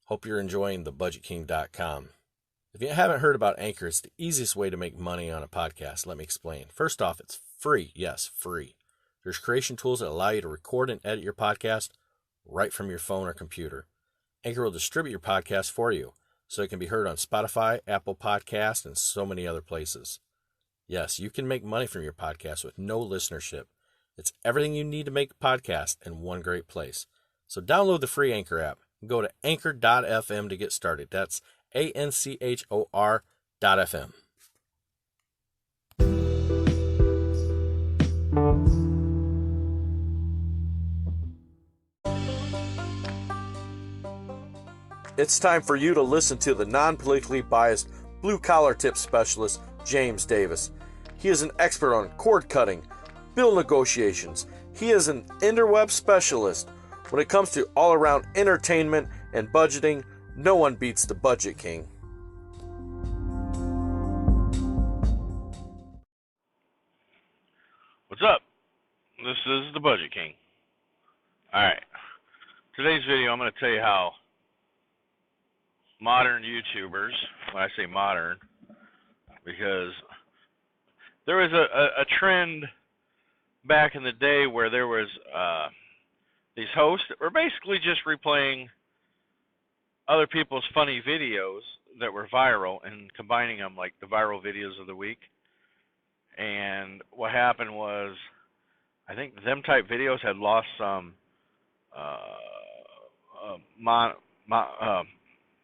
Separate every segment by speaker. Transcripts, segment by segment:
Speaker 1: Hope you're enjoying thebudgetking.com. If you haven't heard about Anchor, it's the easiest way to make money on a podcast. Let me explain. First off, it's free. Yes, free. There's creation tools that allow you to record and edit your podcast right from your phone or computer. Anchor will distribute your podcast for you, so it can be heard on Spotify, Apple Podcasts, and so many other places. Yes, you can make money from your podcast with no listenership. It's everything you need to make a podcast in one great place. So download the free Anchor app and go to anchor.fm to get started. That's ANCHOR.FM. It's time for you to listen to the non-politically biased blue-collar tip specialist, James Davis. He is an expert on cord cutting, bill negotiations. He is an interweb specialist. When it comes to all-around entertainment and budgeting, no one beats the Budget King.
Speaker 2: What's up? This is the Budget King. Alright. Today's video, I'm going to tell you how modern YouTubers, when I say modern, because there was a trend back in the day where there was these hosts that were basically just replaying other people's funny videos that were viral and combining them, like the viral videos of the week. And what happened was, I think them type videos had lost some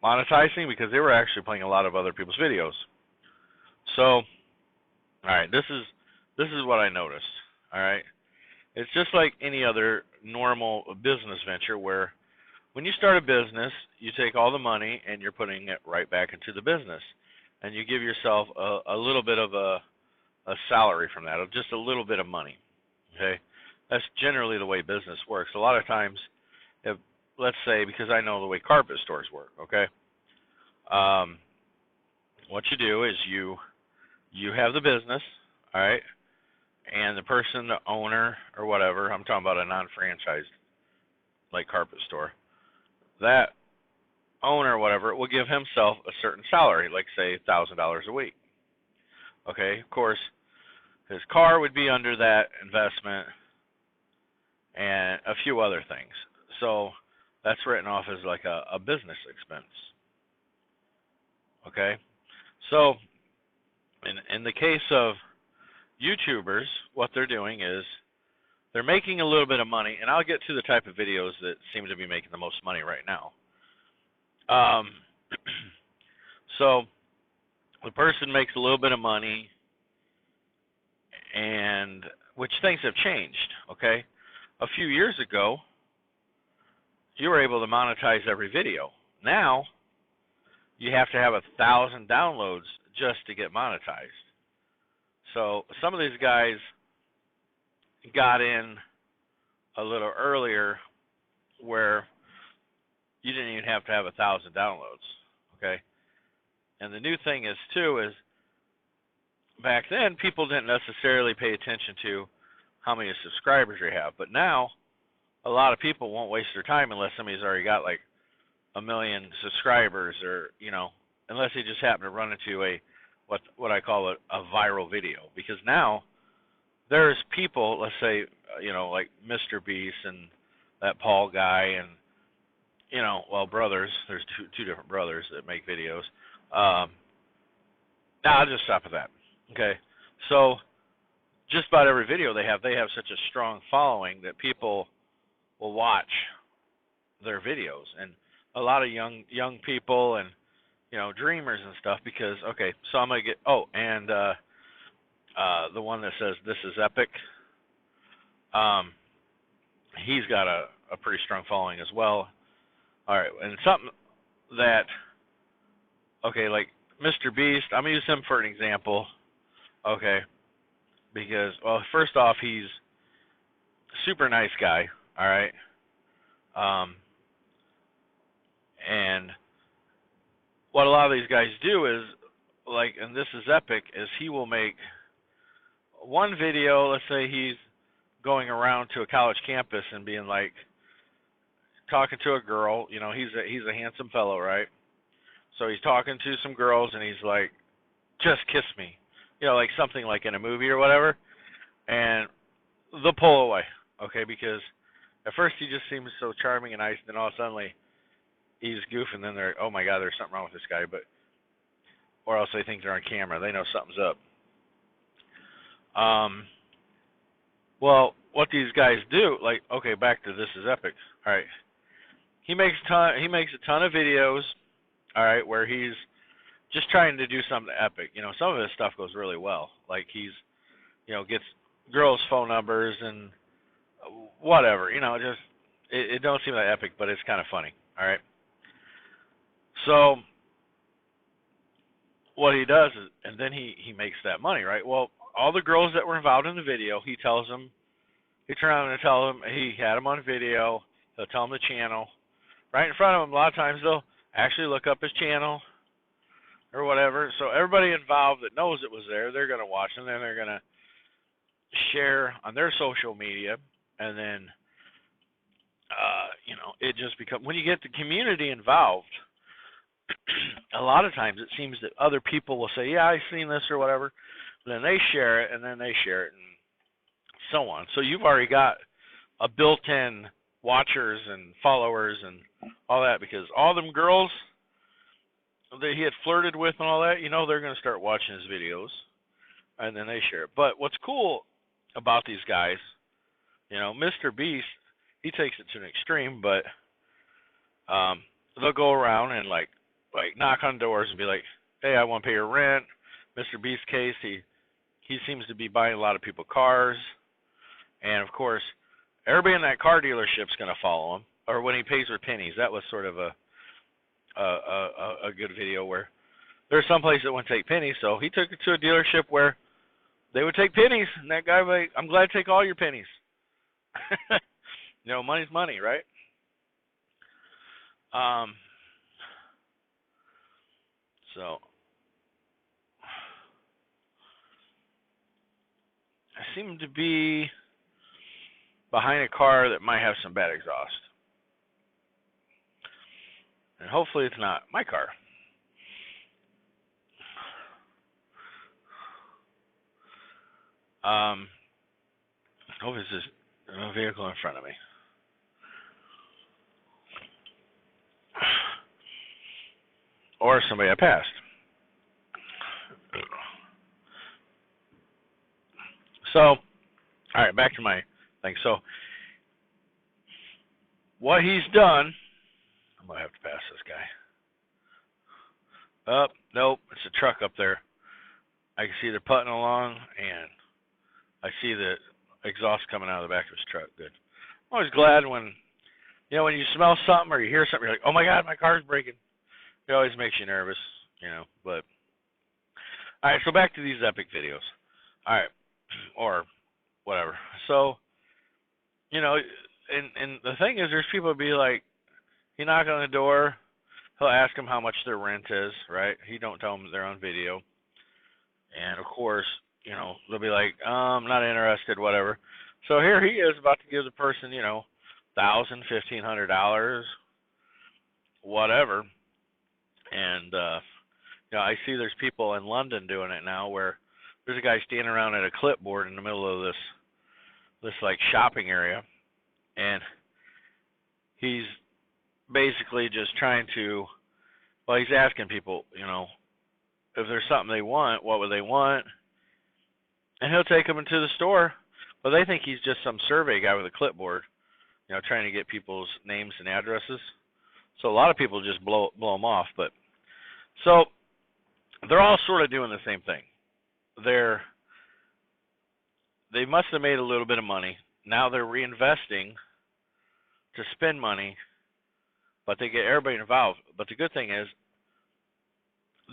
Speaker 2: monetizing because they were actually playing a lot of other people's videos. So, all right, this is what I noticed. All right, it's just like any other normal business venture where when you start a business, you take all the money and you're putting it right back into the business, and you give yourself a little bit of a salary from that, of just a little bit of money. Okay, that's generally the way business works. A lot of times, if, let's say, because I know the way carpet stores work, okay, what you do is you have the business, all right, and the person, the owner or whatever, I'm talking about a non-franchised like carpet store, that owner or whatever will give himself a certain salary, like say $1,000 a week. Okay, of course, his car would be under that investment and a few other things. So that's written off as like a business expense. Okay, so in the case of YouTubers, what they're doing is they're making a little bit of money, and I'll get to the type of videos that seem to be making the most money right now. So the person makes a little bit of money, and which things have changed, okay? A few years ago, you were able to monetize every video. Now, you have to have 1,000 downloads just to get monetized. So some of these guys got in a little earlier where you didn't even have to have 1,000 downloads, okay? And the new thing is, too, is back then people didn't necessarily pay attention to how many subscribers you have. But now, a lot of people won't waste their time unless somebody's already got like 1 million subscribers, or, you know, unless they just happen to run into a what I call a viral video. Because now there's people, let's say, you know, like Mr. Beast and that Paul guy, and, you know, well, brothers. There's two different brothers that make videos. Now I'll just stop at that. Okay, so just about every video they have such a strong following that people will watch their videos, and a lot of young people and, you know, dreamers and stuff. Because, okay, so I'm gonna get and the one that says this is epic, he's got a pretty strong following as well. All right, and something that, okay, like Mr. Beast, I'm gonna use him for an example, okay, because, well, first off, he's a super nice guy, all right, and what a lot of these guys do is, like, and this is epic, is he will make one video, let's say he's going around to a college campus and being like, talking to a girl. You know, he's a handsome fellow, right? So he's talking to some girls, and he's like, "Just kiss me," you know, like something like in a movie or whatever, and they'll pull away, okay? Because at first he just seems so charming and nice, and then all of a sudden he's goofing. Then they're, oh my God, there's something wrong with this guy, but or else they think they're on camera. They know something's up. Well, what these guys do, like, okay, back to This Is Epic. All right, he makes a ton of videos, all right, where he's just trying to do something epic. You know, some of his stuff goes really well. Like he's, you know, gets girls' phone numbers and whatever. You know, just it don't seem that epic, but it's kind of funny. All right. So what he does is, and then he makes that money, right? Well, all the girls that were involved in the video, he tells them, he turns around and tell them he had them on video. He'll tell them the channel right in front of them. A lot of times they'll actually look up his channel or whatever. So everybody involved that knows it was there, they're going to watch, and then they're going to share on their social media, and then you know, it just becomes, when you get the community involved, a lot of times it seems that other people will say, yeah, I've seen this or whatever, and then they share it, and then they share it, and so on. So you've already got a built-in watchers and followers and all that, because all them girls that he had flirted with and all that, you know, they're going to start watching his videos, and then they share it. But what's cool about these guys, you know, Mr. Beast, he takes it to an extreme, but they'll go around and like knock on doors and be like, hey, I want to pay your rent. Mr. Beast's case, he seems to be buying a lot of people cars, and of course, everybody in that car dealership's going to follow him. Or when he pays with pennies, that was sort of a good video where there's some place that wouldn't take pennies, so he took it to a dealership where they would take pennies, and that guy was like, I'm glad to take all your pennies. You know, money's money, right? So I seem to be behind a car that might have some bad exhaust. And hopefully it's not my car. Hope it's just a vehicle in front of me. Or somebody I passed. So, all right, back to my thing. So, what he's done, I'm going to have to pass this guy. Oh, nope, it's a truck up there. I can see they're putting along, and I see the exhaust coming out of the back of his truck. Good. I'm always glad when, you know, when you smell something or you hear something, you're like, oh my God, my car's breaking. It always makes you nervous, you know, but. All right, so back to these epic videos. All right, or whatever. So, you know, and the thing is, there's people who be like, he knock on the door, he'll ask them how much their rent is, right? He don't tell them they're on video. And, of course, you know, they'll be like, I'm not interested, whatever. So here he is about to give the person, you know, $1,000, $1,500, whatever. And, you know, I see there's people in London doing it now where there's a guy standing around at a clipboard in the middle of this like shopping area, and he's basically just trying to, well, he's asking people, you know, if there's something they want, what would they want? And he'll take them into the store, but they think he's just some survey guy with a clipboard, you know, trying to get people's names and addresses. So a lot of people just blow them off. But so they're all sort of doing the same thing. They must have made a little bit of money. Now they're reinvesting to spend money, but they get everybody involved. But the good thing is,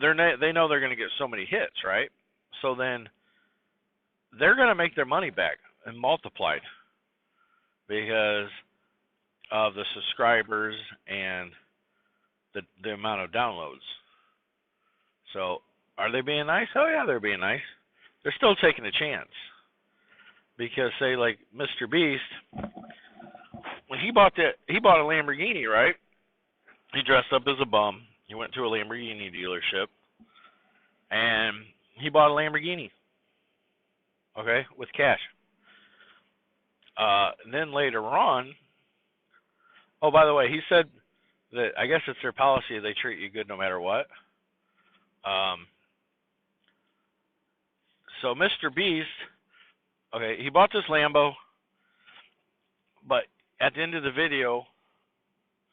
Speaker 2: they know they're going to get so many hits, right? So then they're going to make their money back and multiplied because of the subscribers and the amount of downloads. So are they being nice? Oh yeah, they're being nice. They're still taking a chance. Because say like Mr. Beast, he bought a Lamborghini, right? He dressed up as a bum. He went to a Lamborghini dealership, and he bought a Lamborghini, okay, with cash. And then later on, oh, by the way, he said that I guess it's their policy they treat you good no matter what. So Mr. Beast, okay, he bought this Lambo, but at the end of the video,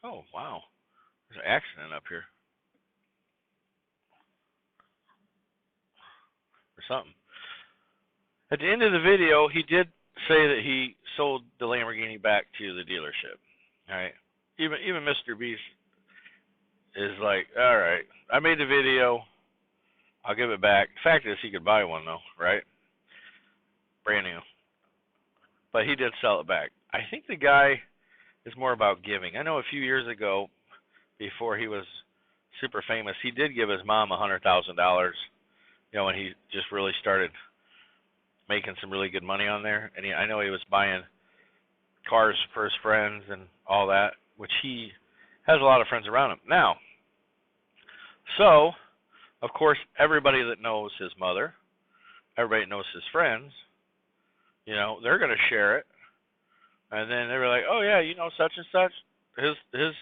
Speaker 2: oh, wow, there's an accident up here or something. At the end of the video, he did say that he sold the Lamborghini back to the dealership. All right, even Mr. Beast is like, all right, I made the video, I'll give it back. The fact is, he could buy one though, right? Brand new, but he did sell it back. I think the guy is more about giving. I know a few years ago, before he was super famous, he did give his mom $100,000. You know, when he just really started making some really good money on there, and I know he was buying cars for his friends and all that, which he has a lot of friends around him now. So, of course, everybody that knows his mother, everybody that knows his friends, you know, they're going to share it, and then they were like, oh yeah, you know, such and such, his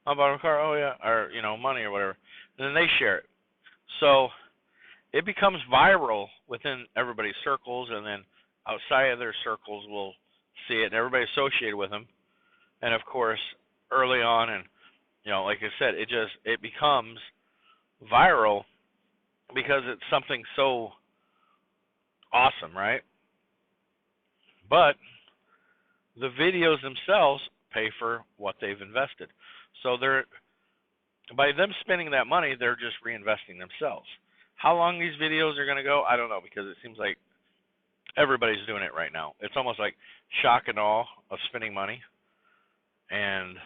Speaker 2: mom bought him a car, oh yeah, or you know, money or whatever, and then they share it. So it becomes viral within everybody's circles, and then outside of their circles will see it, and everybody associated with them. And of course, early on, and you know, like I said, it becomes viral because it's something so awesome, right? But the videos themselves pay for what they've invested. So by them spending that money, they're just reinvesting themselves. How long these videos are going to go, I don't know, because it seems like everybody's doing it right now. It's almost like shock and awe of spending money. And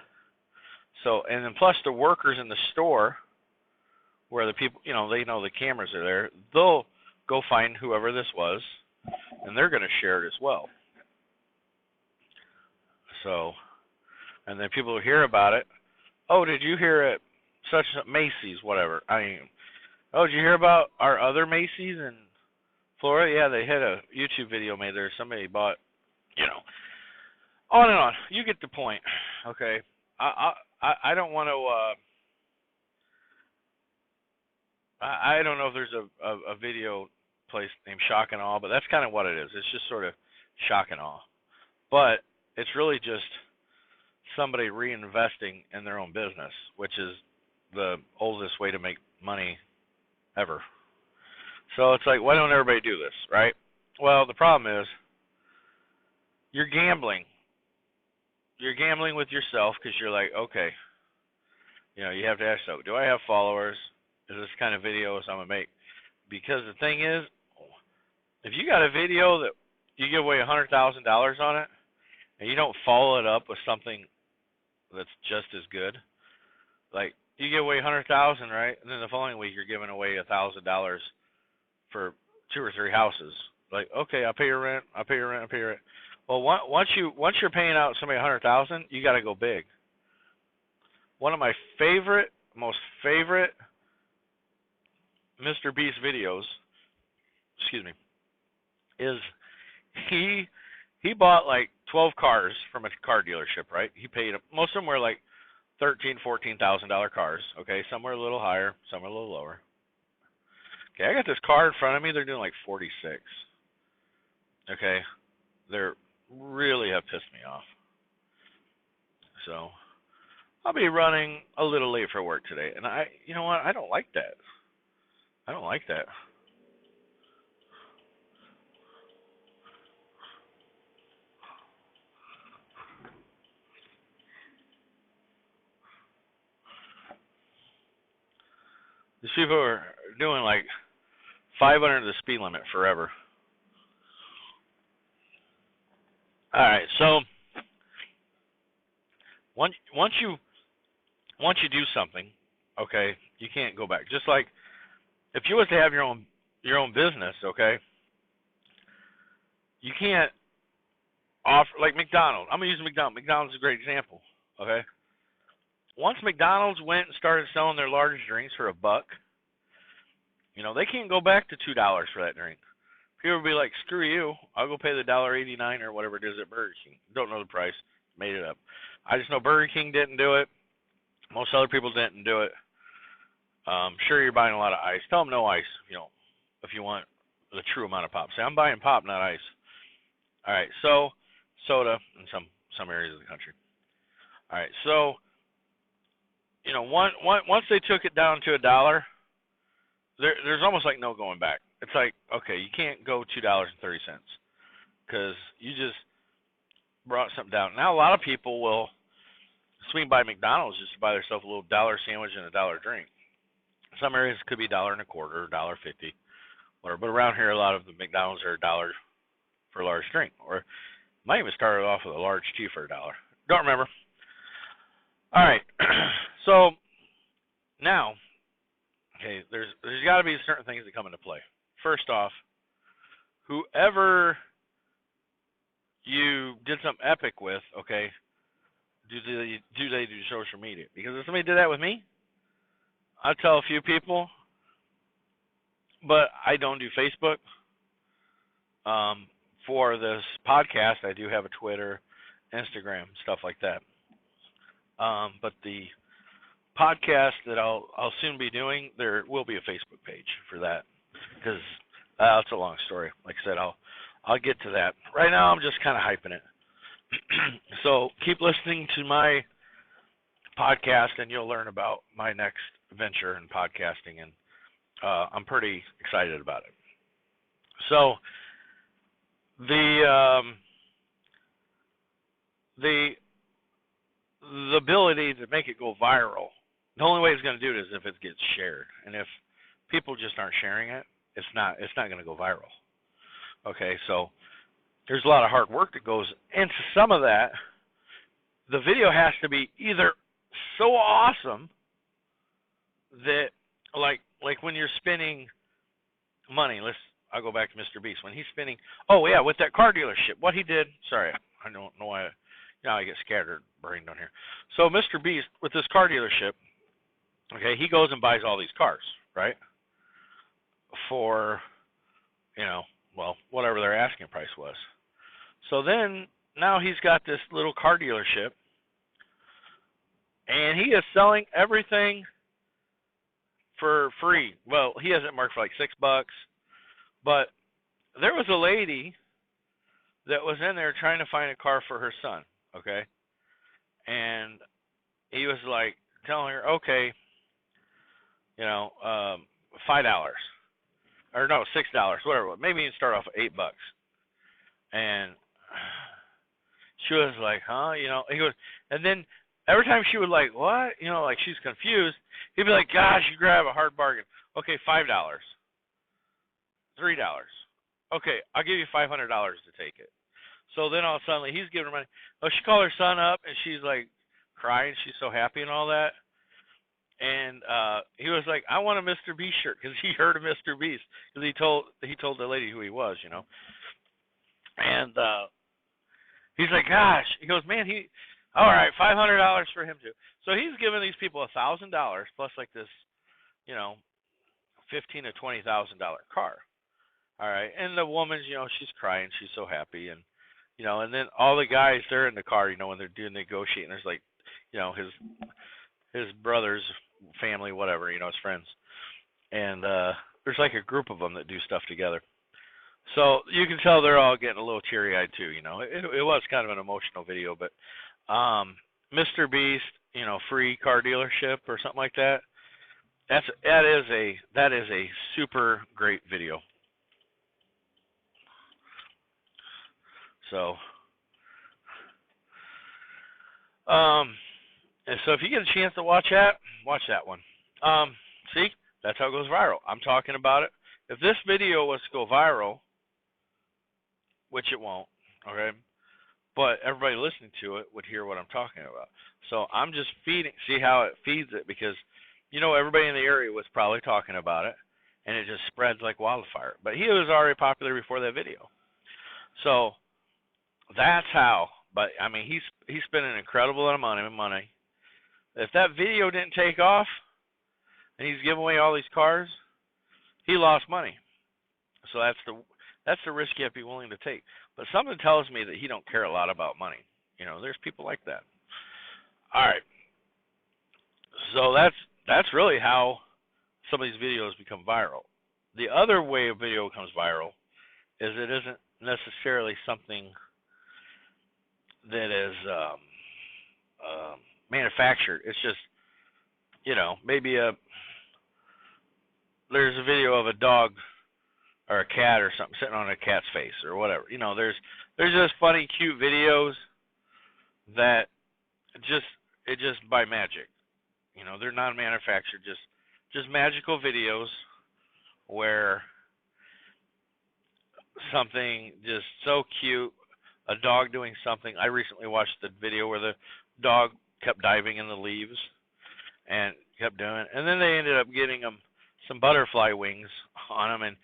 Speaker 2: so, and then plus the workers in the store, where the people, you know the cameras are there, they'll go find whoever this was, and they're going to share it as well. So, and then people will hear about it. Oh, did you hear it? Such Macy's, whatever. I mean, oh, did you hear about our other Macy's in Florida? Yeah, they had a YouTube video made there. Somebody bought, you know, on and on. You get the point, okay? I don't want to. I don't know if there's a video place named Shock and Awe, but that's kind of what it is. It's just sort of shock and awe, but it's really just somebody reinvesting in their own business, which is the oldest way to make money ever. So it's like, why don't everybody do this, right? Well, the problem is you're gambling. You're gambling with yourself because you're like, okay, you know, you have to ask yourself, do I have followers? Is this kind of videos I'm going to make? Because the thing is, if you got a video that you give away $100,000 on it, and you don't follow it up with something that's just as good, like you give away $100,000, right? And then the following week you're giving away $1,000 for 2 or 3 houses. Like, okay, I'll pay your rent, I'll pay your rent, I'll pay your rent. Well, once you're paying out somebody $100,000, you got to go big. One of my most favorite Mr. Beast videos, is he bought like 12 cars from a car dealership, right? He paid them. Most of them were like $13,000-$14,000 cars. Okay, some were a little higher, some were a little lower. Okay, I got this car in front of me. They're doing like 46. Okay, they're really have pissed me off. So I'll be running a little late for work today, and you know what? I don't like that. I don't like that. These people are doing like 500 the speed limit forever. All right, so once you do something, okay, you can't go back. Just like if you was to have your own business, okay, you can't offer, like McDonald's. I'm gonna use McDonald's. McDonald's is a great example. Okay. Once McDonald's went and started selling their large drinks for $1, they can't go back to $2 for that drink. People will be like, screw you, I'll go pay the $1.89 or whatever it is at Burger King. Don't know the price, made it up. I just know Burger King didn't do it. Most other people didn't do it. Sure, you're buying a lot of ice. Tell them no ice, if you want the true amount of pop. Say, I'm buying pop, not ice. All right, so soda in some areas of the country. All right, so once they took it down to $1, there's almost like no going back. It's like, okay, you can't go $2.30 because you just brought something down. Now a lot of people will swing by McDonald's just to buy themselves a little $1 sandwich and a $1 drink. Some areas it could be $1.25, $1.50, whatever. But around here, a lot of the McDonald's are $1 for a large drink, or might even start off with a large tea for $1. Don't remember. All right, so now, okay, there's got to be certain things that come into play. First off, whoever you did something epic with, okay, do they do social media? Because if somebody did that with me, I'll tell a few people, but I don't do Facebook. For this podcast, I do have a Twitter, Instagram, stuff like that. But the podcast that I'll soon be doing, there will be a Facebook page for that, because it's a long story. Like I said, I'll get to that. Right now, I'm just kind of hyping it. So keep listening to my podcast, and you'll learn about my next venture in podcasting, and I'm pretty excited about it. So the ability to make it go viral, the only way it's going to do it is if it gets shared, and if people just aren't sharing it, it's not going to go viral. Okay, so there's a lot of hard work that goes into some of that. The video has to be either so awesome that, like when you're spending money, I'll go back to Mr. Beast. When he's spending, with that car dealership, what he did, sorry, I don't know why, I get scattered brain down here. So Mr. Beast, with this car dealership, okay, he goes and buys all these cars, right? For, whatever their asking price was. So then, now he's got this little car dealership, and he is selling everything for free. Well, he has it marked for like $6, but there was a lady that was in there trying to find a car for her son, okay? And he was like telling her, okay, $5. Or no, $6, whatever. Maybe you can start off at $8. And she was like, huh? He goes, and then every time she would like, what? Like she's confused. He'd be like, gosh, you grab a hard bargain. Okay, $5. $3. Okay, I'll give you $500 to take it. So then all of a sudden, he's giving her money. Oh, she called her son up, and she's like crying. She's so happy and all that. And he was like, I want a Mr. Beast shirt, because he heard of Mr. Beast, because he told the lady who he was, And he's like, gosh. He goes, man, all right, $500 for him too. So he's giving these people $1,000 plus like this, $15,000 to $20,000 car. All right, and the woman's, she's crying, she's so happy, and and then all the guys, they're in the car, when they're doing negotiating. There's like, his brother's family, whatever, his friends, and there's like a group of them that do stuff together. So you can tell they're all getting a little teary-eyed too. It was kind of an emotional video, but Mr. Beast, free car dealership or something like that. That is a super great video. So, and so if you get a chance to watch that one. See, that's how it goes viral. I'm talking about it. If this video was to go viral, which it won't, okay, but everybody listening to it would hear what I'm talking about. So I'm just see how it feeds it, because, everybody in the area was probably talking about it, and it just spreads like wildfire. But he was already popular before that video. So That's how. But I mean, he's spent an incredible amount of money. If that video didn't take off and he's giving away all these cars, he lost money. So that's the risk you have to be willing to take. But something tells me that he don't care a lot about money. There's people like that. All right. So that's really how some of these videos become viral. The other way a video becomes viral is it isn't necessarily something that is manufactured. It's just, maybe there's a video of a dog or a cat or something sitting on a cat's face or whatever. There's just funny, cute videos that just by magic. They're non-manufactured, just magical videos where something just so cute, a dog doing something. I recently watched the video where the dog kept diving in the leaves and kept doing it, and then they ended up getting him some butterfly wings on him,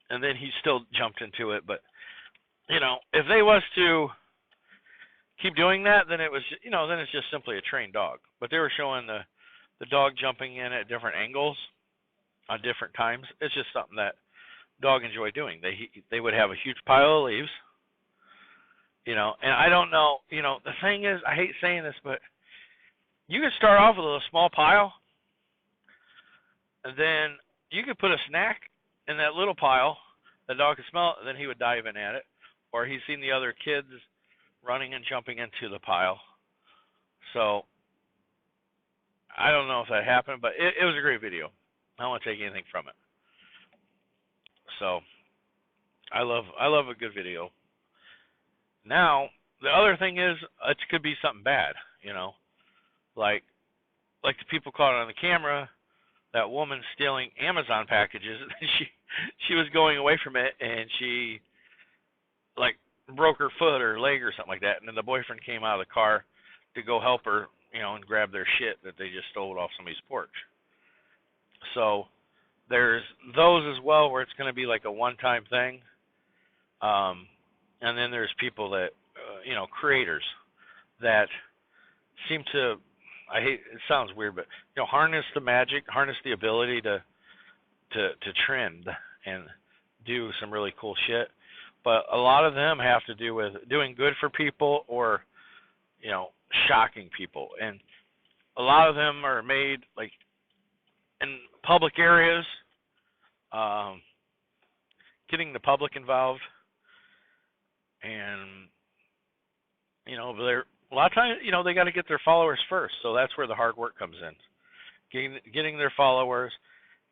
Speaker 2: and then he still jumped into it. But if they was to keep doing that, then it was, then it's just simply a trained dog. But they were showing the dog jumping in at different angles on different times. It's just something that dog enjoy doing. They would have a huge pile of leaves, and I don't know, the thing is, I hate saying this, but you could start off with a small pile, and then you could put a snack in that little pile. The dog could smell it, and then he would dive in at it. Or he's seen the other kids running and jumping into the pile. So I don't know if that happened, but it was a great video. I don't want to take anything from it. So I love a good video. Now the other thing is, it could be something bad, like the people caught on the camera, that woman stealing Amazon packages. she was going away from it, and she broke her foot or leg or something like that, and then the boyfriend came out of the car to go help her, and grab their shit that they just stole off somebody's porch. So there's those as well, where it's going to be like a one-time thing, and then there's people that creators that seem to, it sounds weird, but harness the magic, harness the ability to trend and do some really cool shit. But a lot of them have to do with doing good for people or shocking people, and a lot of them are made like in public areas, getting the public involved, and they're a lot of times, they got to get their followers first. So that's where the hard work comes in. Getting their followers,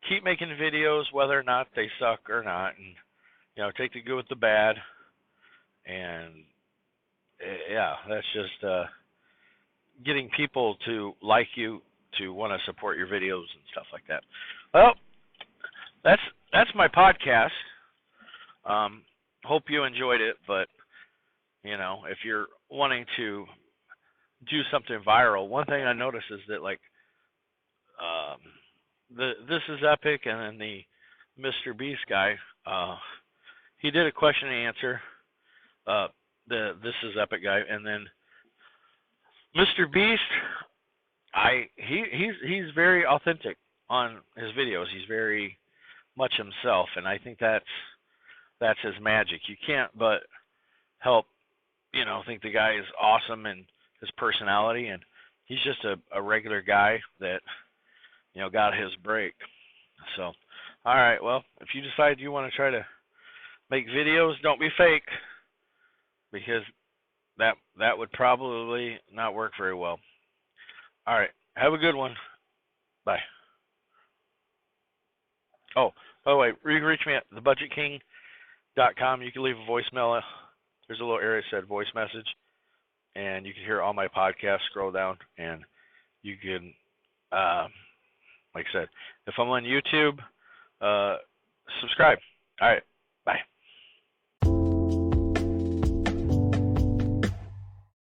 Speaker 2: keep making videos, whether or not they suck or not, and take the good with the bad. And yeah, that's just getting people to like you, to want to support your videos and stuff like that. Well, that's my podcast. Hope you enjoyed it, but if you're wanting to do something viral, one thing I noticed is that This Is Epic and then the Mr. Beast guy, he did a question and answer, the This Is Epic guy, and then Mr. Beast, he's very authentic on his videos. He's very much himself, and I think that's his magic. You can't but help think the guy is awesome in his personality, and he's just a regular guy that got his break. So, all right, well, if you decide you want to try to make videos, don't be fake, because that would probably not work very well. All right, have a good one. Bye. Oh, by the way, you can reach me at thebudgetking.com. You can leave a voicemail. There's a little area that said voice message, and you can hear all my podcasts. Scroll down, and you can, like I said, if I'm on YouTube, subscribe. All right.